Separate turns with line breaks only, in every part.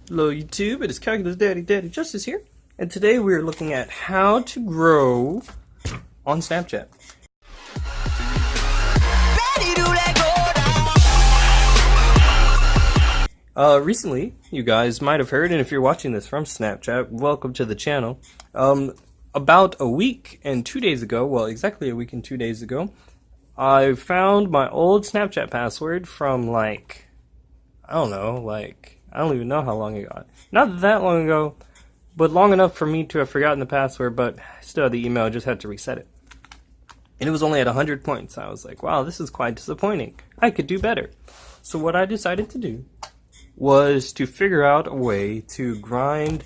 Hello YouTube, it is Calculus Daddy Justice here, and today we are looking at how to grow on Snapchat. Recently, you guys might have heard, and if you're watching this from Snapchat, welcome to the channel. About a week and 2 days ago, well, exactly a week and 2 days ago, I found my old Snapchat password from I don't even know how long ago. Not that long ago, but long enough for me to have forgotten the password, but still had the email, I just had to reset it. And it was only at 100 points. I was like, wow, this is quite disappointing. I could do better. So what I decided to do was to figure out a way to grind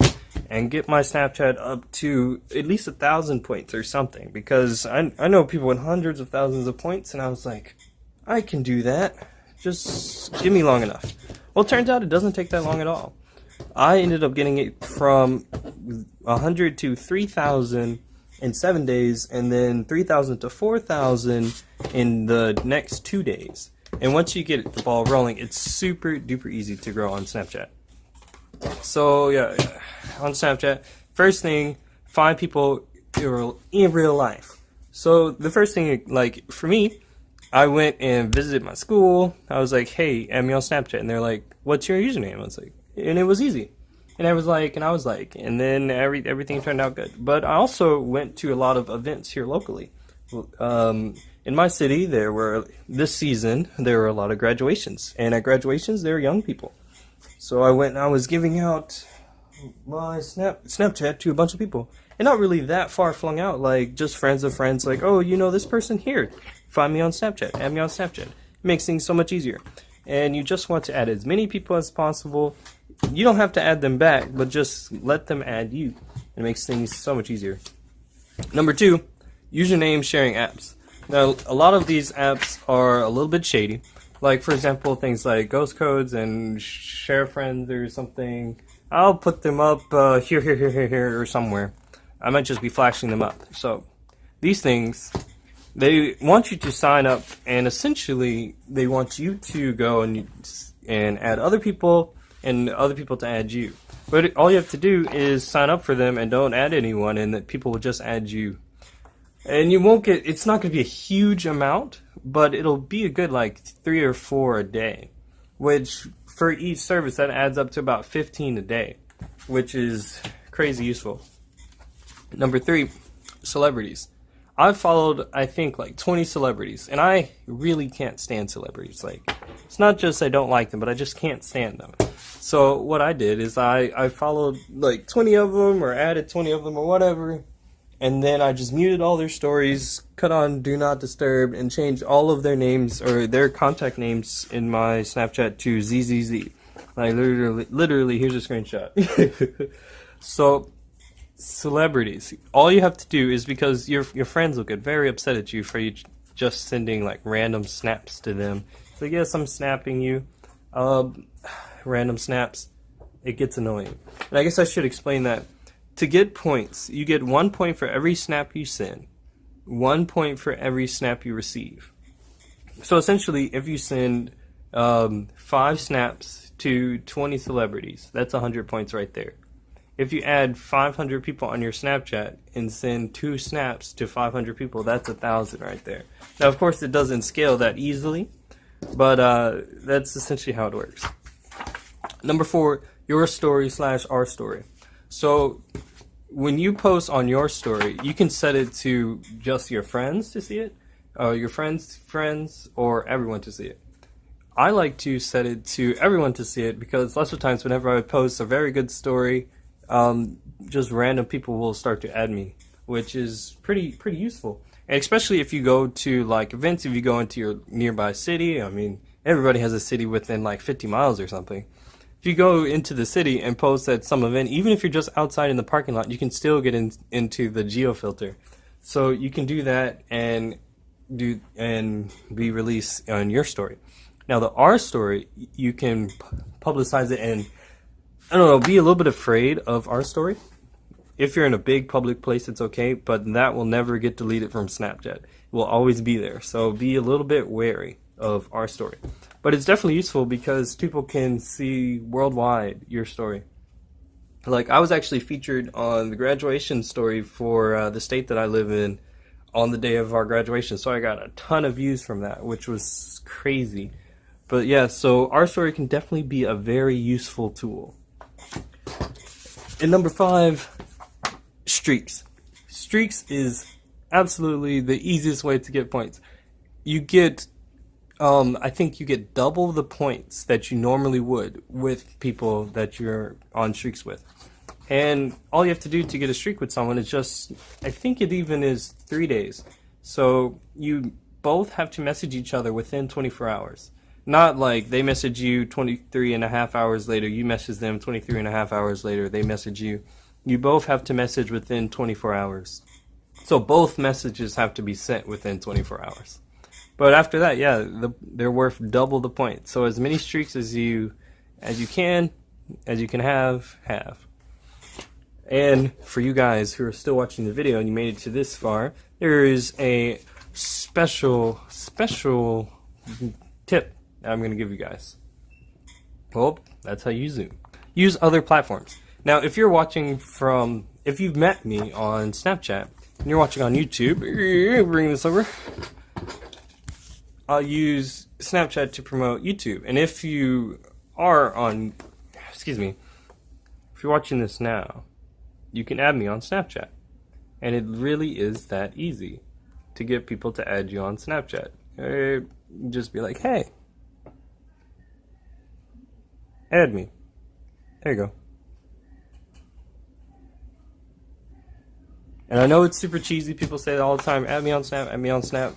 and get my Snapchat up to at least 1,000 points or something. Because I know people with hundreds of thousands of points, and I was like, I can do that. Just give me long enough. Well, it turns out it doesn't take that long at all. I ended up getting it from 100 to 3,000 in 7 days, and then 3,000 to 4,000 in the next 2 days. And once you get the ball rolling, it's super duper easy to grow on Snapchat. So yeah, on Snapchat, first thing, find people in real life. So the first thing, like for me, I went and visited my school. I was like, hey, add me on Snapchat. And they're like, what's your username? I was like, and it was easy. And I was like, and then everything turned out good. But I also went to a lot of events here locally. In my city, this season, there were a lot of graduations. And at graduations, there were young people. So I went and I was giving out my Snapchat to a bunch of people. And not really that far flung out, like just friends of friends, like, oh, you know this person here. Find me on Snapchat, add me on Snapchat. It makes things so much easier. And you just want to add as many people as possible. You don't have to add them back, but just let them add you. It makes things so much easier. Number 2, username sharing apps. Now, a lot of these apps are a little bit shady. Like, for example, things like Ghost Codes and Share Friends or something. I'll put them up here, or somewhere. I might just be flashing them up. So, these things, they want you to sign up, and essentially, they want you to go and add other people, and other people to add you. But all you have to do is sign up for them and don't add anyone, and that people will just add you. And you won't get, it's not going to be a huge amount, but it'll be a good 3 or 4 a day. Which, for each service, that adds up to about 15 a day. Which is crazy useful. Number 3, celebrities. I've followed, I think, 20 celebrities, and I really can't stand celebrities. It's not just I don't like them, but I just can't stand them. So what I did is I followed 20 of them, or added 20 of them, or whatever, and then I just muted all their stories, cut on Do Not Disturb, and changed all of their names, or their contact names in my Snapchat to ZZZ. Literally, here's a screenshot. So, celebrities, all you have to do is, because your friends will get very upset at you for you just sending random snaps to them. So yes, I'm snapping you, random snaps. It gets annoying. And I guess I should explain that. To get points, you get 1 point for every snap you send, 1 point for every snap you receive. So essentially, if you send 5 snaps to 20 celebrities, that's 100 points right there. If you add 500 people on your Snapchat and send 2 snaps to 500 people, that's 1,000 right there. Now, of course, it doesn't scale that easily, but that's essentially how it works. Number 4, your story / our story. So when you post on your story, you can set it to just your friends to see it, your friends, or everyone to see it. I like to set it to everyone to see it because lots of times whenever I post a very good story, just random people will start to add me, which is pretty useful. And especially if you go to events, if you go into your nearby city, I mean, everybody has a city within 50 miles or something. If you go into the city and post at some event, even if you're just outside in the parking lot, you can still get into the geo filter. So you can do that and be released on your story. Now the R story, you can publicize it and, I don't know, be a little bit afraid of our story. If you're in a big public place, it's okay, but that will never get deleted from Snapchat. It will always be there. So be a little bit wary of our story. But it's definitely useful because people can see worldwide your story. Like, I was actually featured on the graduation story for the state that I live in on the day of our graduation, so I got a ton of views from that, which was crazy. But yeah, so our story can definitely be a very useful tool. And number 5, streaks. Streaks is absolutely the easiest way to get points. You get, I think you get double the points that you normally would with people that you're on streaks with. And all you have to do to get a streak with someone is just, I think it even is 3 days. So you both have to message each other within 24 hours. Not like they message you 23 and a half hours later, you message them 23 and a half hours later, they message you. You both have to message within 24 hours. So both messages have to be sent within 24 hours. But after that, yeah, they're worth double the points. So as many streaks as you can have. And for you guys who are still watching the video and you made it to this far, there is a special tip that I'm going to give you guys. Well, that's how you Zoom. Use other platforms. Now, if you're watching if you've met me on Snapchat and you're watching on YouTube, bring this over. I'll use Snapchat to promote YouTube. And if you are on, if you're watching this now, you can add me on Snapchat. And it really is that easy to get people to add you on Snapchat. Just be like, hey, add me. There you go. And I know it's super cheesy. People say that all the time. Add me on Snap, add me on Snap.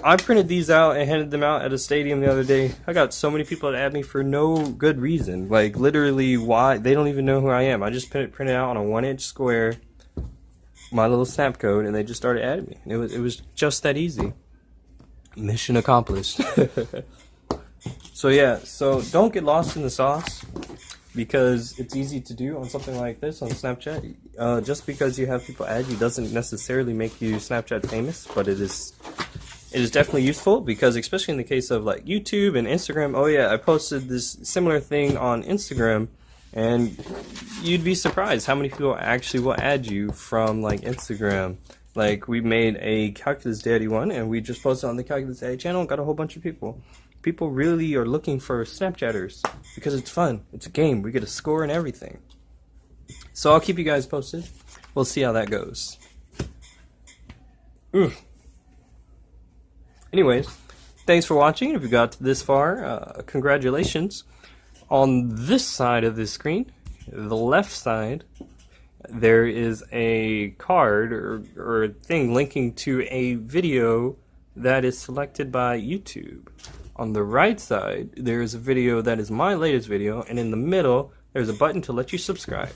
I printed these out and handed them out at a stadium the other day. I got so many people to add me for no good reason. Like, literally, why? They don't even know who I am. I just printed out on a 1-inch square my little Snap code, and they just started adding me. It was just that easy. Mission accomplished. So yeah, so don't get lost in the sauce, because it's easy to do on something like this on Snapchat. Just because you have people add you doesn't necessarily make you Snapchat famous, but it is definitely useful, because especially in the case of like YouTube and Instagram. Oh yeah, I posted this similar thing on Instagram, and you'd be surprised how many people actually will add you from like Instagram. Like, we made a Calculus Daddy one, and we just posted on the Calculus Daddy channel and got a whole bunch of people. People really are looking for Snapchatters because it's fun. It's a game. We get a score and everything. So I'll keep you guys posted. We'll see how that goes. Anyways, thanks for watching. If you got this far, congratulations. On this side of the screen, the left side, there is a card or a thing linking to a video that is selected by YouTube. On the right side, there is a video that is my latest video, and in the middle, there's a button to let you subscribe.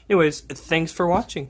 Anyways, thanks for watching.